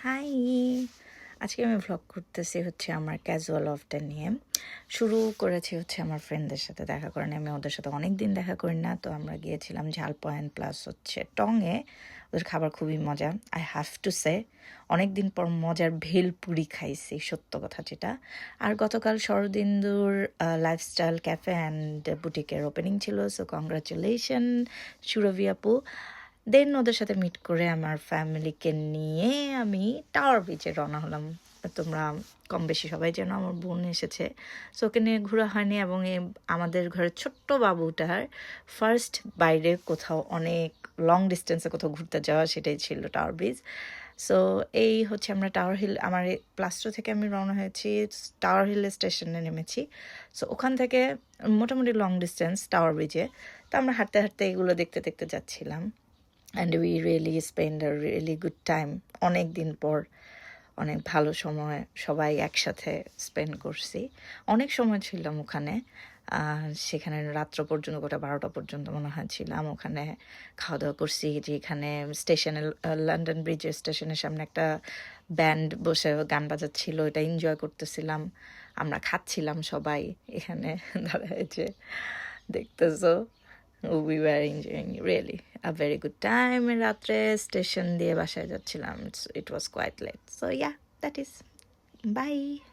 High! আজকে আমি vlog করতেছি হচ্ছে আমার ক্যাজুয়াল অফটা নিয়ে। শুরু করেছি হচ্ছে আমার ফ্রেন্ডদের সাথে দেখা করে নিয়ে। আমি ওদের সাথে অনেকদিন দেখা করি না। তো আমরা গিয়েছিলাম ঝাল পয়েন্ট প্লাস হচ্ছে টঙে। ওদের খাবার খুবই মজা। আই হ্যাভ টু সে অনেকদিন পর মজার ভেলপুরি খাইছি, সত্য কথা যেটা। আর গতকাল শরদিন্দুর লাইফস্টাইল ক্যাফে অ্যান্ড বুটিকের ওপেনিং ছিল। সো কংগ্রাচুলেশন সুরভি আপু। দেন ওদের সাথে মিট করে আমার ফ্যামিলিকে নিয়ে আমি টাওয়ার বিচে রওনা হলাম। তোমরা কম বেশি সবাই যেন আমার বোন এসেছে, সো ওকে নিয়ে ঘোরা হয়নি। এবং আমাদের ঘরের ছোট্ট বাবুটার ফার্স্ট বাইরে কোথাও অনেক লং ডিস্টেন্সে কোথাও ঘুরতে যাওয়া, সেটাই ছিল টাওয়ার ব্রিজ। সো এই হচ্ছে আমরা টাওয়ার হিল, আমার প্লাস্টো থেকে আমি রওনা হয়েছি, টাওয়ার হিল স্টেশনে নেমেছি। সো ওখান থেকে মোটামুটি লং ডিস্টেন্স টাওয়ার ব্রিজে। তো আমরা হাঁটতে হাঁটতে এগুলো দেখতে দেখতে যাচ্ছিলাম। And we really spend a really good time. অনেক দিন পর অনেক ভালো সময় সবাই একসাথে স্পেন্ড করছি। অনেক সময় ছিলাম ওখানে। সেখানে রাত্র পর্যন্ত, গোটা 12টা পর্যন্ত মনে হয় ছিলাম ওখানে। খাওয়া দাওয়া করছি, যে এখানে স্টেশনে, লন্ডন ব্রিজের স্টেশনের সামনে একটা ব্যান্ড বসে গান বাজাচ্ছিল, এটা এনজয় করতেছিলাম। আমরা খাচ্ছিলাম সবাই এখানে দাঁড়ায়, যে দেখতেছো। We were enjoying really a very good time. রাত্রে স্টেশন দিয়ে বাসায় যাচ্ছিলাম. It was quite late. So yeah, that is. Bye.